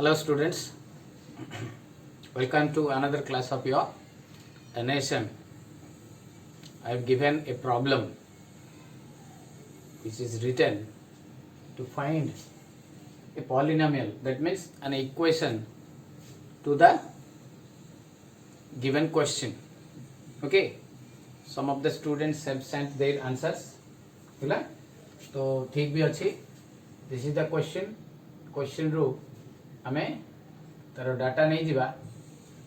Hello students, welcome to another class of your NSM. I have given a problem which is written to find a polynomial, that means an equation to the given question. Okay, some of the students have sent their answers. ହେଲା तो ठीक भी अच्छी. This is the question रू आमे तार data नहीं जीवा,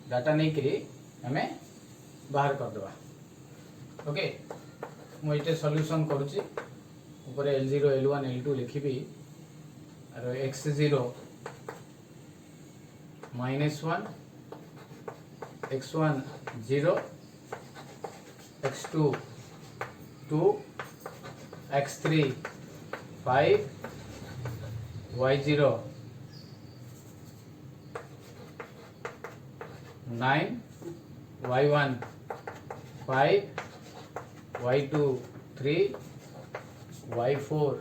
डाटा नहीं करी आमे बाहर कर देवा. ओके मुझे सॉल्यूशन करूची ऊपर L0 L1 L2 लिखिबी और x0 -1 x1 0 x2 2 x3 5 y0 9 y1 5 y2 3 y4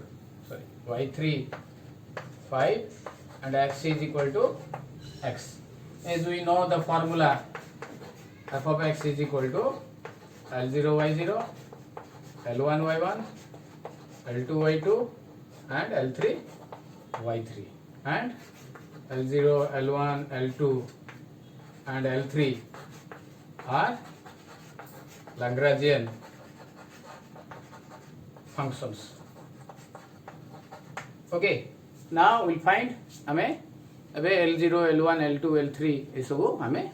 y3 5 and x is equal to x. As we know the formula, f of x is equal to L0 y0 L1 y1 L2 y2 and L3 y3, and L0 L1 L2 and L3 are Lagrangian functions. Okay, now we'll find हमें अबे L0 L1 L2 L3 ये सब हमें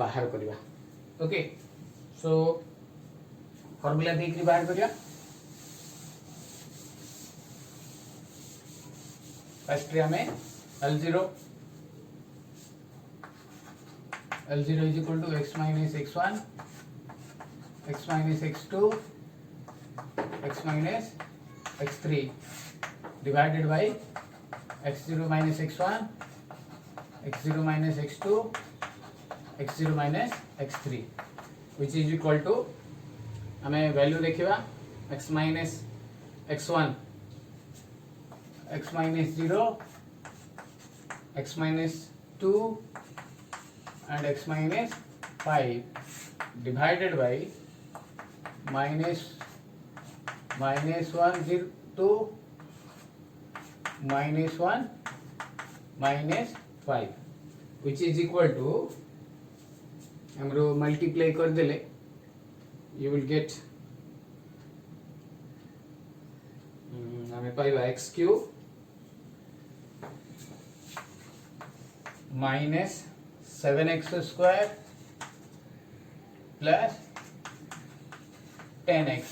बाहर करिया. Okay so formula देख बाहर करिया. फर्स्ट हमें L0 is equal to x minus x1 x minus x2 x minus x3 divided by x0 minus x1 x0 minus x2 x0 minus x3 which is equal to हमें value देखिबा x minus x1 x minus 0 x minus 2 and x minus 5 divided by minus 1 0 2 minus 1 minus 5 which is equal to हमरो multiply कर देले you will get हमें पाइबा x cube minus 7x square plus 10x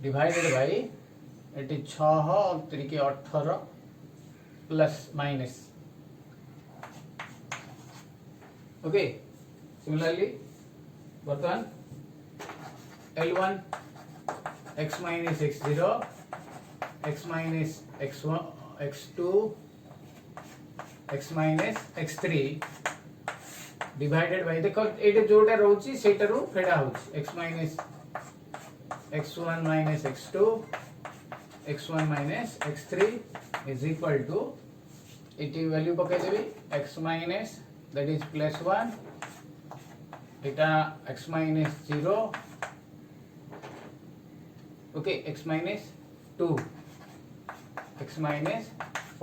divided by eighty 6 और 3 के 18 plus minus. Okay similarly बर्तमान L1 x minus x0 x minus x1 x2 x minus x3 divided by देखो एटे जोटा रहउची सेटा रो फेडा होची x minus x1 minus x2 x1 minus x3 is equal to eighty value पके देबी x minus that is plus 1 Etah x minus 0 okay x minus 2 x minus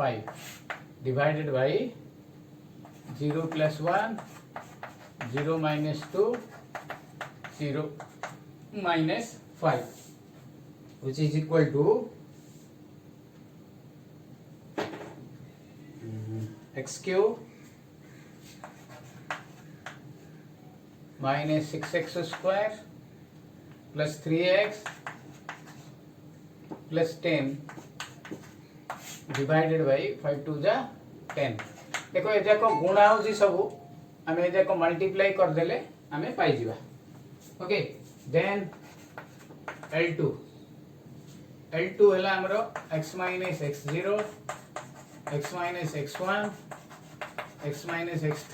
5 divided by 0 plus 1 0 minus 2 0 minus 5 which is equal to x cube minus 6x square plus 3x plus 10 divided by 5 to the 10. देखो ए जाको गुणा होची सब हमें ए जाको multiply कर देले हमें पाई जीवा. ओके देन L2 हला हमरो x minus x0 x minus x1 x minus x3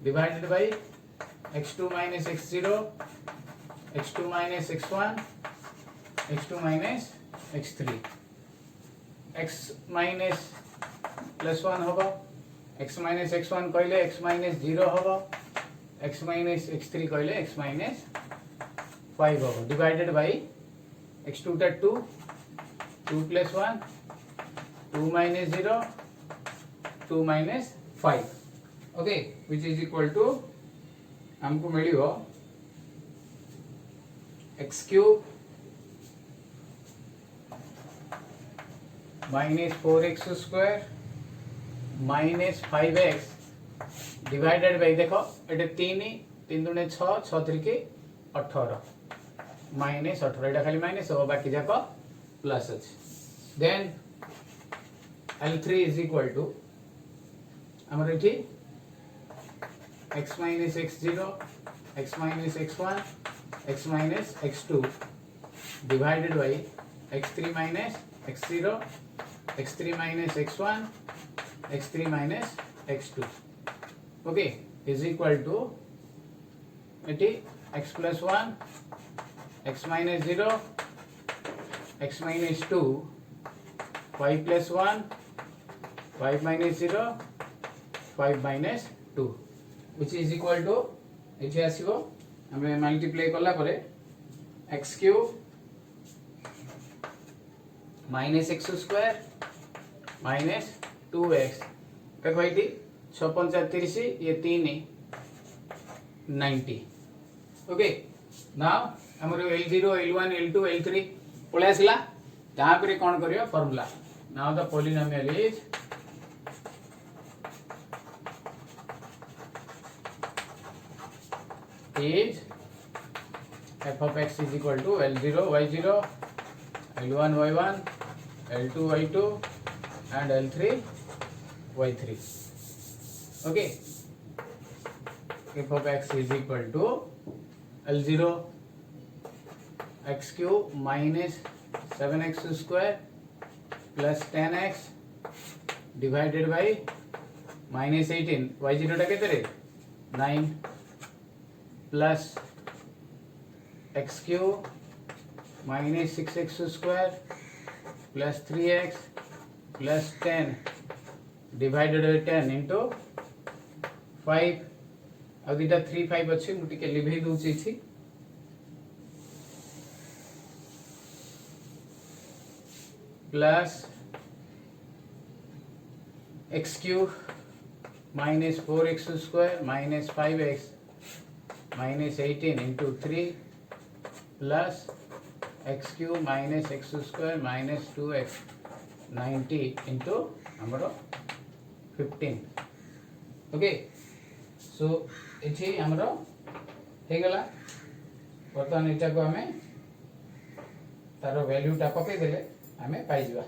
divided by x2 minus x0 x2 minus x1 x2 minus x3 x minus plus 1 होगा x माइनस x1 कहले x माइनस 0 हबो x minus x3 कहले x minus 5 हबो divided by x2 टा 2 2 plus 1 2 minus 0 2 minus 5 okay which is equal to हमको मिलियो x cube minus 4x square minus 5x divided by देखो एटे 3 3 दुने 6 6 3 18 minus 18 एटा खाली माइनस हो बाकी जाको प्लस अछि then L3 is equal to हमर एठी x minus x0 x minus x1 x minus x2 divided by x3 minus x0 x3 minus x1 x3 minus x2 okay is equal to एठी x plus 1 x minus 0 x minus 2 5 plus 1 5 minus 0 5 minus 2 which is equal to एठी आसीबो हमें multiply करला परे x cube minus x square minus 2x देखो एठी 6 5 30 ये 3 90 okay now हमर L0 L1 L2 L3 पळे आसला ता परे कोन करियो formula now the polynomial is f of x is equal to L0 y0 L1 y1 L2 y2 and L3 y3 okay f of x is equal to L0 x cube minus 7x square plus 10x divided by minus 18 y0 टा केते रे 9 plus x cube minus 6x square plus 3x plus 10 divided by 10 into 5 अब दिटा 3 5 अछि मु टिके live दोछि छी plus x cube minus 4x square minus 5x minus 18 into 3 plus x cube minus x square minus 2x 90 into number 15 okay so एठी हमरो हे गला वर्तमान एटा को हमें तारो वैल्यू टा पके देले हमें पाई जिवा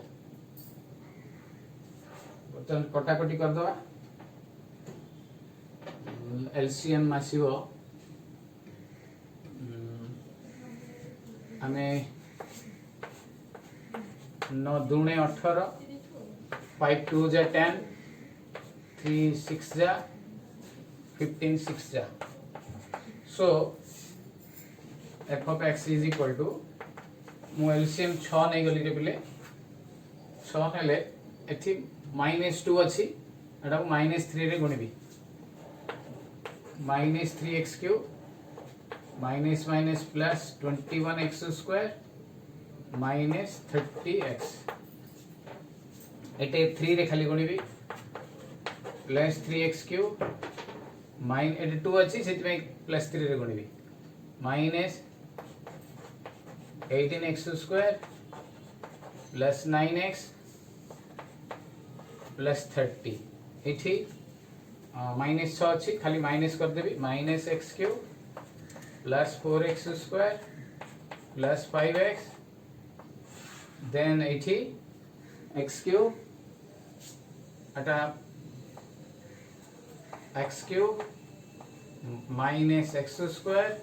वर्तमान कटाकटी कर दवा एलसीएम आसीबो हमें 9 दूने 18 5 2 जा 10 3 6 जा 15 6 जा so f of x is equal to मु एलसीएम 6 नै गली रे बिले 6 हेले एथि -2 अछि एटा -3 रे गुणिबी -3x cube minus minus plus 21x square minus 30x एटे 3 रे खाली गुणिबी plus 3x cube माइन एटे 2 अछि सेति में plus 3 रे गुणिबी minus 18x square plus 9x plus 30 एठी माइनस 6 अछि खाली माइनस कर देबी minus x cube plus 4x square plus 5x then 80 x cube at x cube minus x square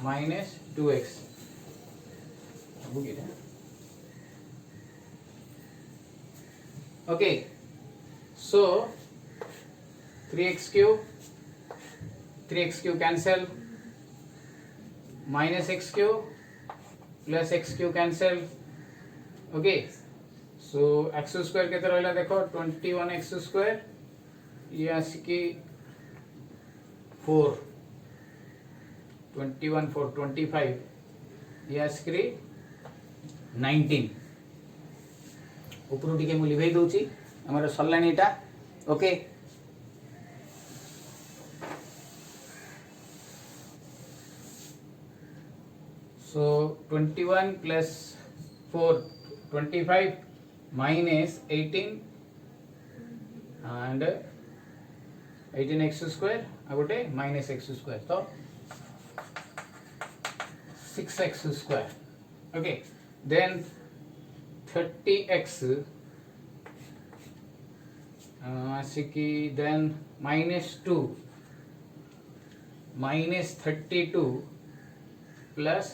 minus 2x okay so 3x cube cancel minus x cube plus x cube cancel okay so x square केते रहला देखो 21x square ये आसिकी 4 21 4 25 ये आसिकी 19 ऊपर टिके मु लिभेई दउची हमर सल्लानी एटा okay so 21 plus 4 25 minus 18 and 18x square आगोटे minus x square तो 6x square okay then 30x आसिकी then minus 2 minus 32 plus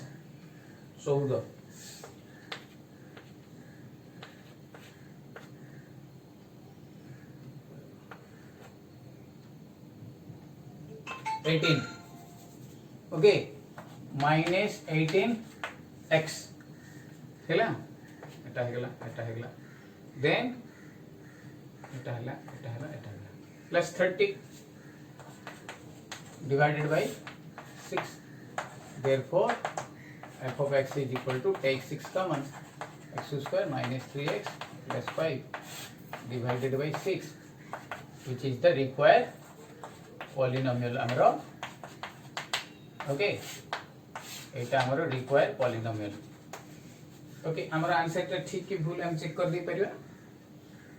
14 18 okay minus 18x हेला एटा हेगला देन एटा हेला plus 30 divided by 6 therefore f of x is equal to take 6 common x square minus 3x plus 5 divided by 6 which is the required polynomial amaro okay एटा हमरो require polynomial okay हमरो answer ता ठीक कि भूल हम check कर दी परिबा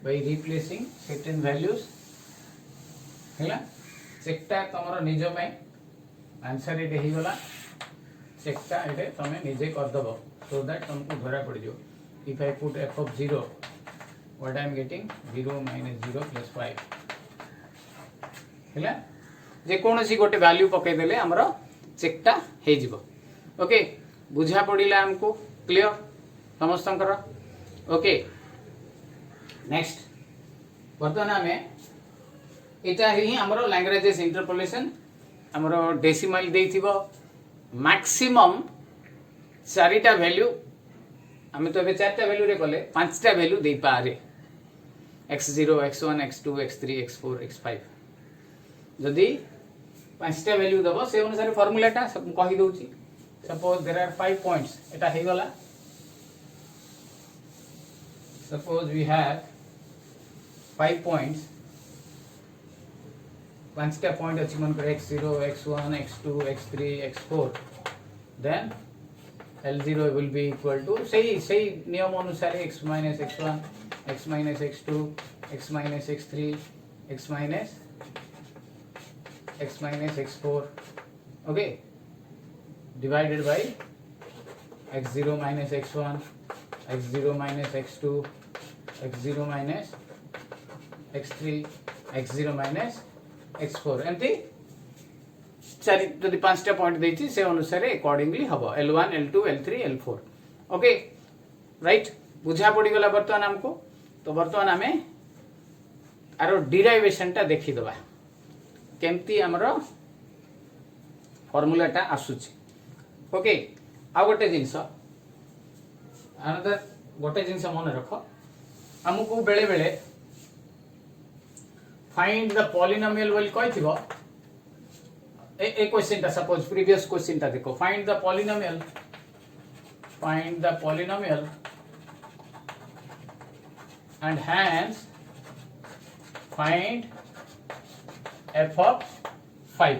by replacing certain values हैला चेकटा तमरो निज में आंसर एटे ही गला चेकटा एटे तमे निजे कर दबो सो दैट तुमको धरा पड़ जो if I put f of 0 what I am getting 0 minus 0 plus 5 हैला जे कोनोसी गोटे वैल्यू पके देले हमरो चेकटा हे जिवो ओके बुझा पड़िला हमको क्लियर समस्तंकर ओके नेक्स्ट वर्तमान हमें एटा ही हमरो लैंग्वेजेस इंटरपोलेशन हमरो डेसिमल देथिबो मैक्सिमम चारिटा वैल्यू हमें तो चारटा वैल्यू रे कले पांचटा वैल्यू दे पारे x0 x1 x2 x3 x4 x5 जदी पांचटा वैल्यू दबो से अनुसार फार्मूलाटा सब कहि दोची सपोज देयर आर 5 पॉइंट्स एटा हे गला सपोज वी हैव 5 पॉइंट्स पांचटा पॉइंट अछि मन कर x0 x1 x2 x3 x4 then L0 will be equal to सही नियम अनुसार x minus x1 x minus x2 x minus x3 x minus x4 okay divided by x0 minus x1 x0 minus x2 x0 minus x3 x0 minus x4 एमती चारि जदि पांचटा point देछि से अनुसार accordingly हबो L1 L2 L3 L4 okay right बुझा पड़ी गला वर्तमान हमको तो वर्तमान हमें आरो डिराइवेशन टा देखि दबा केमती हमरो फार्मूलाटा आसुछि ओके आ गोटे जिंस अनदर गोटे जिंस मन रख हमको बेले बेले फाइंड द पॉलिनोमियल बोल कहिथिबो ए क्वेश्चन ता सपोज प्रीवियस क्वेश्चन ता देखो find the polynomial and hence find f of 5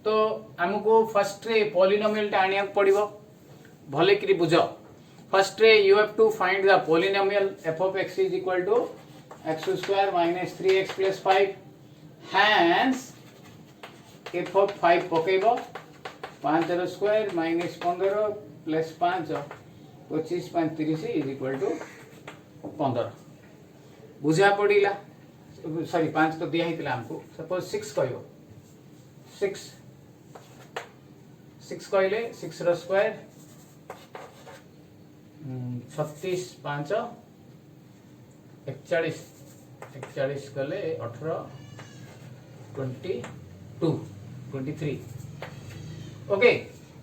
तो हमको फर्स्ट रे पॉलिनोमियल टा आनिया पड़िबो भले करी बुझो फर्स्ट रे you have to find the polynomial f of x is equal to x square minus 3x plus 5 hence f of 5 पकेबो 5 रो square minus 15 plus 5 25 5 30 is equal to 15 बुझा पड़िला सॉरी 5 तो दिया हितला हमको सपोज 6 कहयो 6 कहले 6 रो स्क्वायर 36 5 41 कले 18 22 23 ओके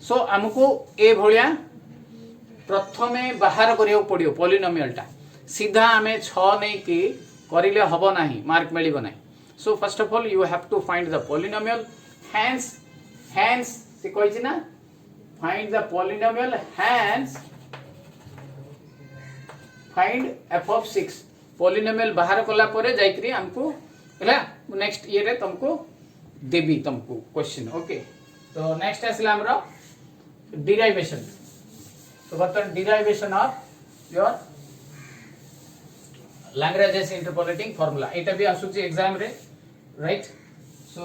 सो हमको ए भलिया प्रथमे बाहर करियो पड़ियो पॉलिनोमियल टा सीधा आमे 6 नै कि करिले हबो नाही मार्क मिलिबो नाही So first of all you have to find the polynomial. Hence se koichi na, find the polynomial, hence find f of 6. polynomial बाहर कला परे जाइकरी हमको हैला नेक्स्ट ईयर रे तुमको देबी तुमको क्वेश्चन. ओके, तो नेक्स्ट आसला हमरो डिराइवेशन. तो बर्तन derivation of your Lagrange's interpolating formula. एटा भी आसुची एग्जाम रे, right. So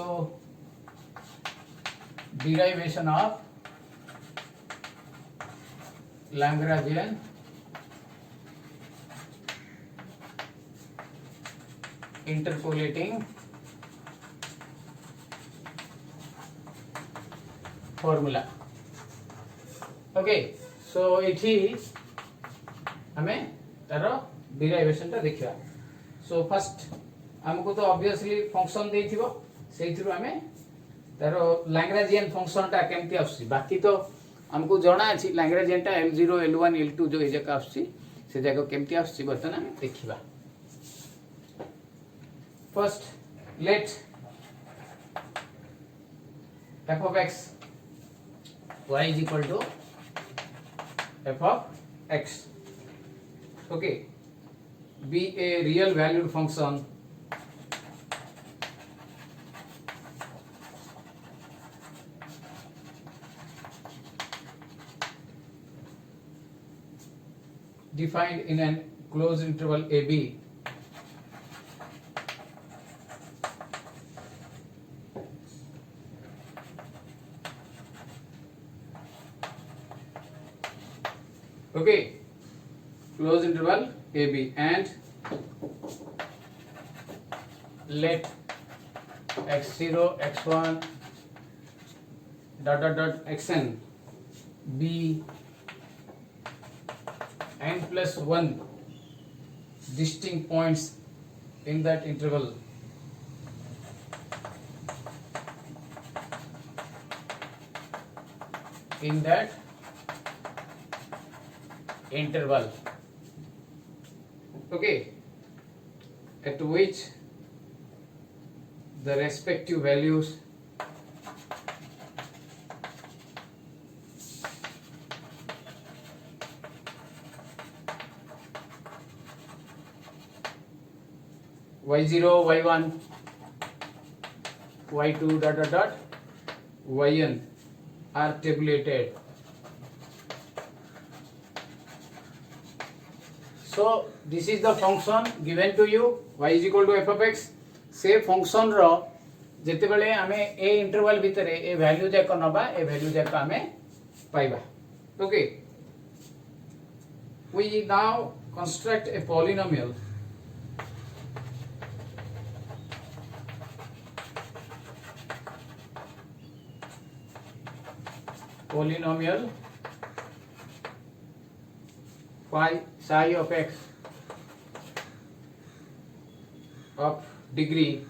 derivation of Lagrangian interpolating formula. Okay, so एठी हमें तारो डिराइवेशन टा देखिया. सो फर्स्ट हमको तो ऑब्वियसली फंक्शन देथिबो, सेइथिरु हमें तारो लैग्रेंजियन फंक्शन टा केमती आसी. बाकी तो हमको जणा अछि लैग्रेंजियन टा L0 L1 L2 जो ए जका आसी से जका केमती आसी बर्तन हम देखिबा. First let f of x y is equal to f of x, okay, be a real valued function defined in an closed interval AB okay, closed interval AB, and let x0 x1 dot dot dot xn be n plus 1 distinct points in that interval. In that interval, okay, at which the respective values y0 y1 y2 dot dot dot yn are tabulated. So this is the function given to you, y is equal to f of x. से function रो जेते बेले हमें ए interval भितरे ए value जाक नबा, ए value जाक हमें पाइबा. Okay, we now construct a polynomial psi of x of degree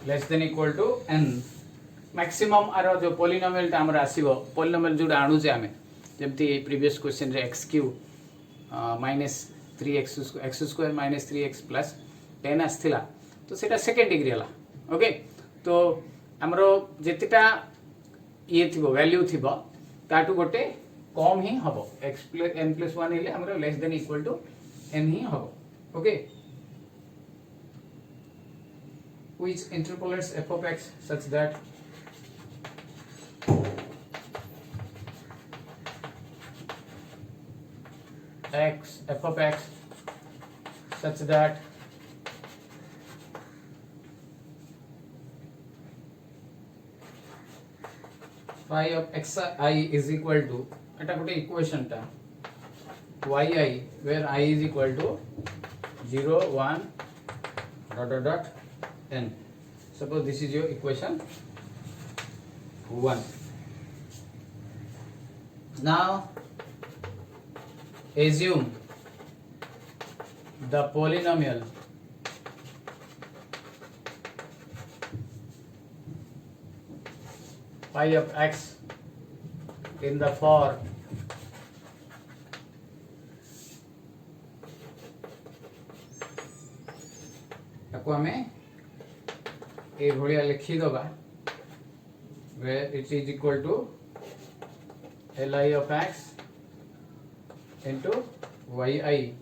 less than equal to n. Maximum आरो जो पोलिनोमियल टा हमर आसीबो, पोलिनोमियल जोडा आणु जे हमें जेमति प्रीवियस क्वेश्चन रे x³ minus 3x x² minus 3x plus 10 आस्थिला, तो सेटा सेकंड डिग्री हला. ओके, तो हमरो जेतिटा ये थिबो वैल्यू थिबो ताटू गोटे कम ही हबो, x plus n plus 1 हेले हमरो less than equal to n ही हबो. Okay, which interpolates f of x such that f of x such that phi of xi is equal to eta gote equation ta yi where I is equal to 0 1 dot dot dot n. Suppose this is your equation 1. Now assume the polynomial phi of x in the form ताको आमे ए भलिया लिखि दबा where it is equal to li of x into yi,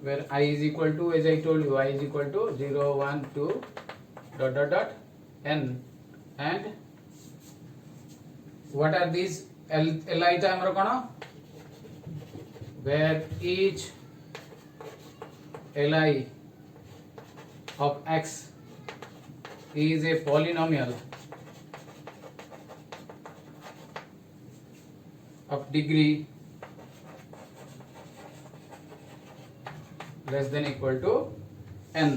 where I is equal to, as I told you, I is equal to 0 1 2 dot dot dot n, and what are these li टा हमर कोन, where each li of x is a polynomial of degree less than equal to n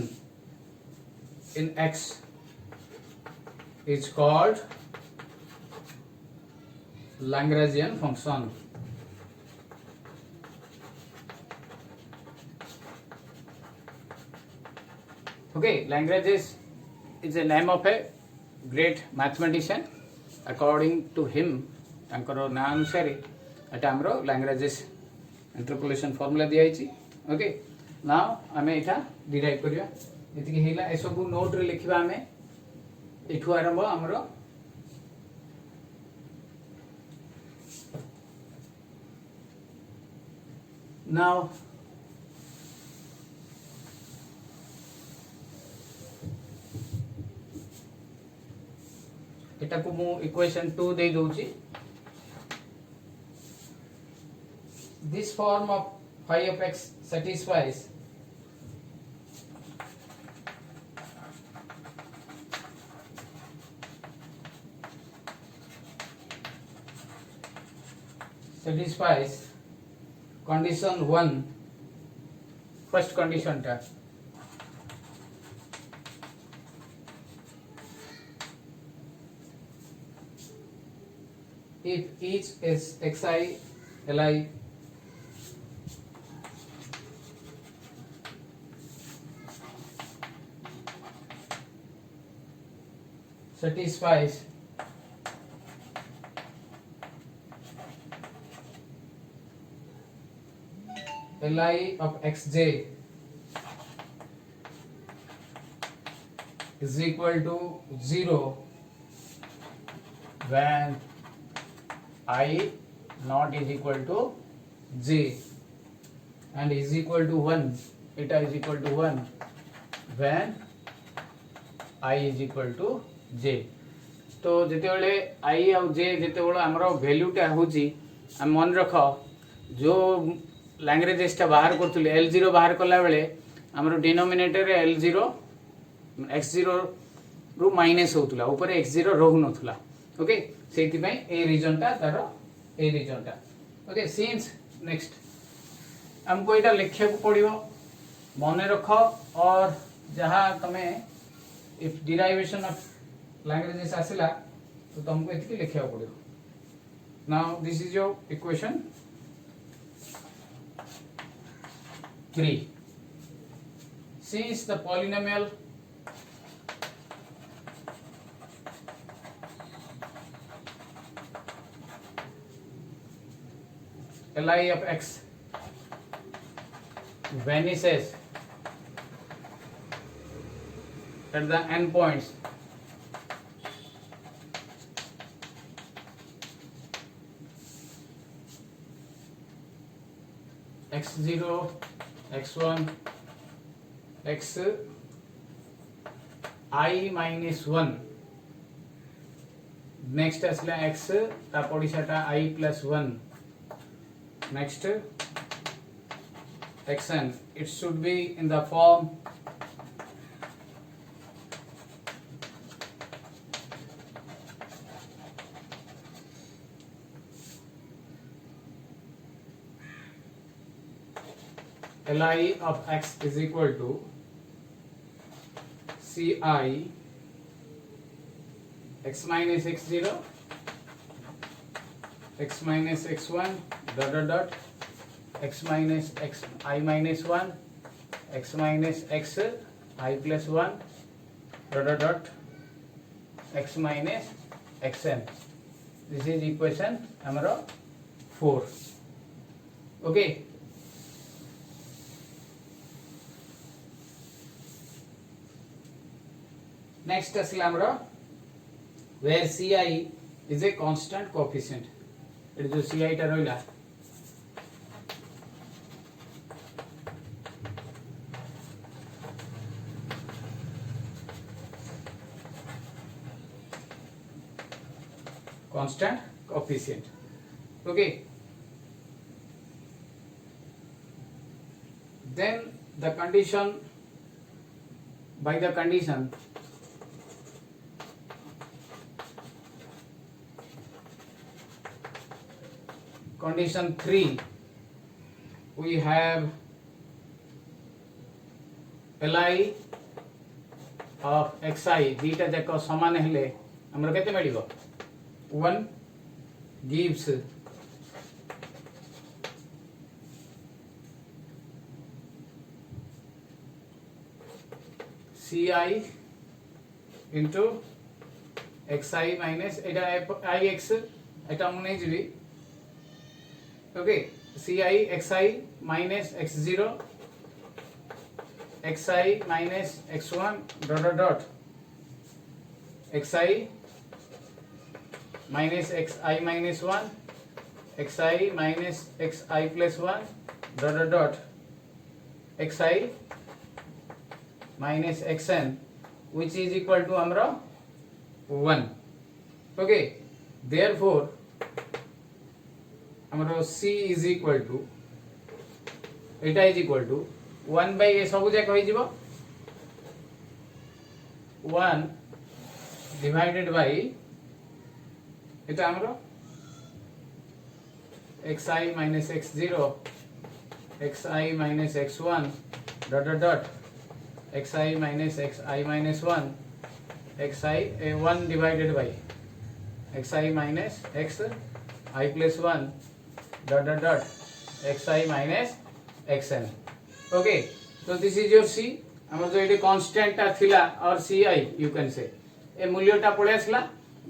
in x is called Lagrangian function. Okay, Lagrange is a name of a great mathematician. According to him, तांकर ना अनुसार एटा हमरो Lagrange's interpolation formula दिया है. Okay, now आमे एटा derive करिया. एति के हेला ए सब नोट रे लिखिबा आमे एठु आरंभ हमरो नाउ एटा को मु इक्वेशन 2 दे दोची. This form of phi of x satisfies condition 1, first condition ta, if each is xi li satisfies li of xj is equal to 0 when I not is equal to j, and is equal to 1, eta is equal to 1 when I is equal to j. तो जेते बेले I और j जेते बेले हमरो value टा होची, हम मन रख जो Lagrange टा बाहर करथुले L0 बाहर कला बेले हमरो डिनोमिनेटर रे L0 x0 रु माइनस होतुला, ऊपर x0 रहु नथुला. ओके, सेति पई ए रीजन टा तारो ए रीजन टा. ओके, सिंस नेक्स्ट हमको एटा लिखिया को पड़िबो, मन रख. और जहां तमे if derivation of Lagrange आसिला तो तुमको एतिकी लिखिया पड़िबो. Now this is your equation 3. Since the polynomial li of x vanishes at the endpoints x0, x1, x I minus 1, next asla x ta podisata I plus 1, next xn, it should be in the form li of x is equal to ci x minus x0 x minus x1 dot dot dot x minus x I minus 1 x minus x I plus 1 dot dot dot x minus xn. This is equation number 4. Okay. Next आसला हमरो where ci is a constant coefficient एट जो ci टा रहला constant coefficient. Okay, then the condition, by the condition condition 3 we have li of xi दीटा जाक समान हेले हमर केते मिलिबो 1 gives ci into xi minus eta ix eta mu nei jibi okay ci xi minus x0 xi minus x1 dot xi minus xi minus 1 xi minus xi plus 1 dot xi minus xn which is equal to amra 1. Okay, therefore amra c is equal to eta is equal to 1 by a सब जाक होई जिवो 1 divided by এটা আমরা xi minus x0 xi minus x1 dot xi minus xi minus 1 xi 1 divided by xi minus x I plus 1 dot xi minus xn. Okay, so this is your c हमर जो eighty constant ता थिला और ci you can say ए मूल्यटा पळे आसला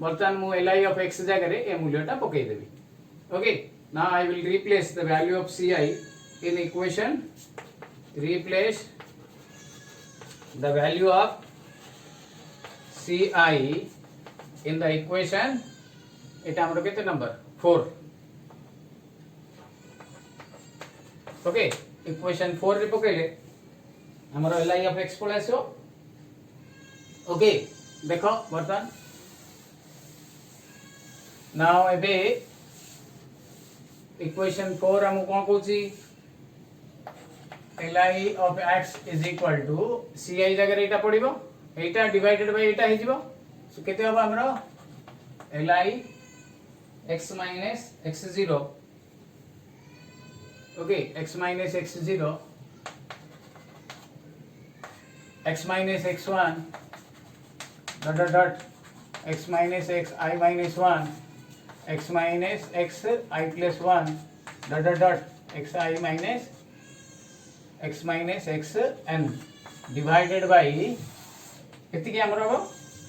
बर्तमान मु li of x जगह रे ए मूल्यटा पकई देबी. Okay, now I will replace the value of ci in equation. Replace the value of ci in the equation. এটা हमरो केते नंबर 4. Okay, equation 4 रे पकईले हमरो li of x पळे आसो. Okay, देखो बर्तमान now एबे equation 4 हम कोन कहूची li of x is equal to ci जगह एटा पड़िबो एटा डिवाइडेड बाय एटा हे जिवो सो केते होबा हमरो li x minus x0 okay x minus x0 x minus x1 dot x minus x I minus 1 x minus x I plus 1 dot x I minus x n divided by केति के हमर हो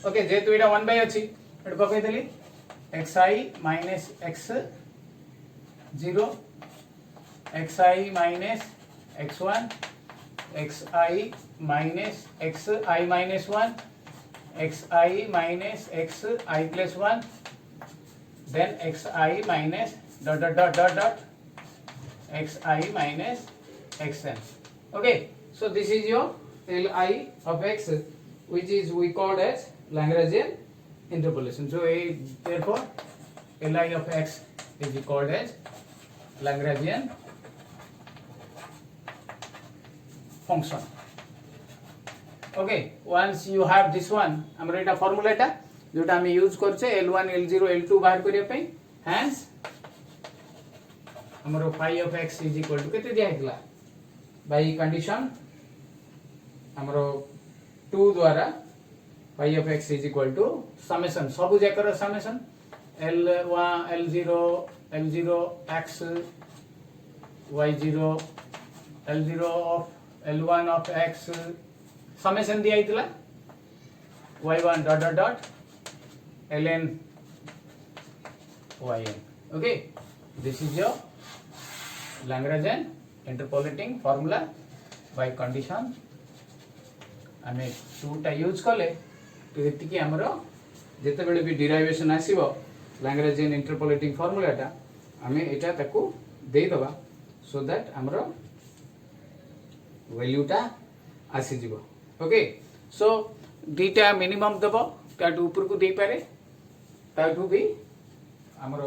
okay जेतु Etah 1 by अछि eight पकई Delhi xi minus x0 xi minus x1 xi minus xi minus 1 xi minus xi plus 1 then xi minus dot xi minus xn. Okay, so this is your li of x which is we called as Lagrangian interpolation. So therefore li of x is called as Lagrangian function. Okay, once you have this one हमर एटा formula एटा जोटा हम use करछे L1 L0 L2 बाहर करिया पई hence हमर phi of x is equal to केते दिया हेतला by condition हमर 2 द्वारा phi of x is equal to summation सब जकर summation L1 L0 L0 x y0 L0 of L1 of x summation दिया हेतला y1 dot ln yn. Okay, this is your Lagrangian interpolating formula by condition हमें 2 टा use करले तो एतिकी हमर जेते बेले भी डेरिवेशन आसीबो लैग्रेंजियन इंटरपोलेटिंग फार्मूलाटा आमे एटा ताकू दे दबा सो दैट हमर वैल्यूटा आसी जीवो ओके सो दीटा मिनिमम दबो ताटू ऊपर को दे पारे ताटू भी हमर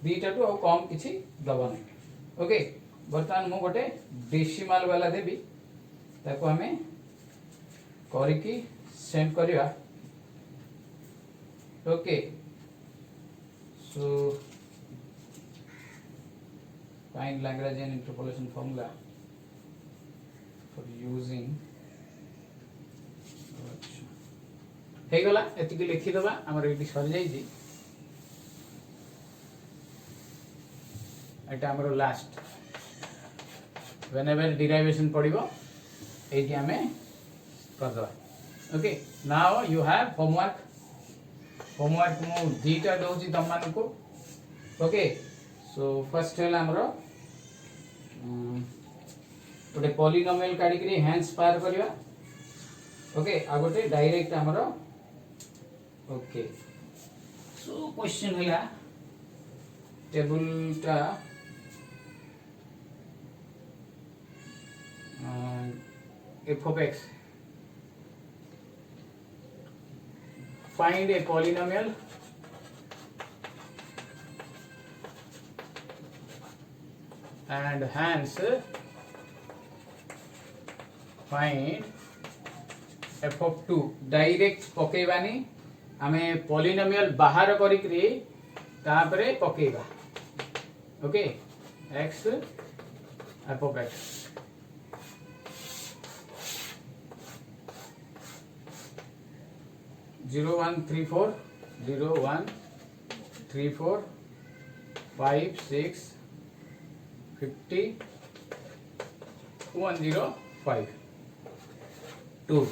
दीटा टू कम किछि दबो नै ओके बर्तमान मु गोटे डेसिमल वाला देबी ताको हमें करके सेंड करिवा okay so find Lagrangian interpolation formula for using हे गला एतिकी लिखि दबा हमर एटी सर जाई जी एटा हमर लास्ट whenever derivation पड़िबो एटी हमें कर दबा okay now you have homework मु दीटा दोची तम मान को ओके सो फर्स्ट है हमरो गोटे पॉलिनोमियल काढी करी हैंड्स पार करिवा ओके आ गोटे डायरेक्ट हमरो ओके सो क्वेश्चन हैला टेबल टा f of x find a polynomial and hence find f of 2 direct पकेबानी आमे पॉलिनोमियल बाहर करी करी तापरे पकेबा okay x f of x 0134 0134 5 6 50 105 2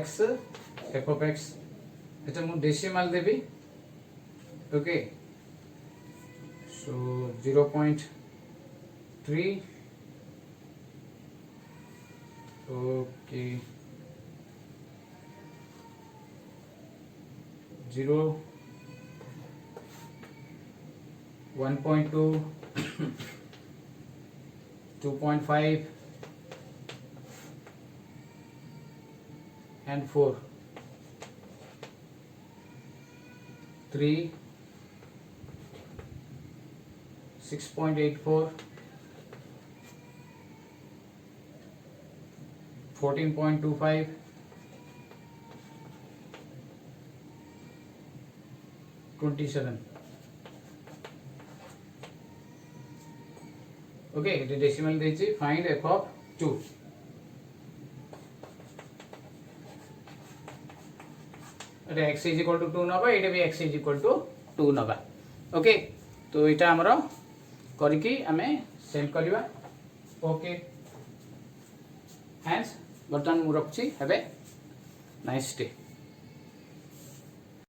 x f of x এটা মু ডেসিমাল দেবি okay so 0.3 okay 0 1.2 2.5 and 4 3 6.84 14.25 27 okay ये डेसिमल देछि फाइंड f of 2 अरे x is equal to 2 नबा एटा भी x is equal to 2 नबा ओके तो एटा हमरो करके हमें सेंड करबा ओके हैंड्स बर्तमान मु रखछि हैव ए नाइस डे।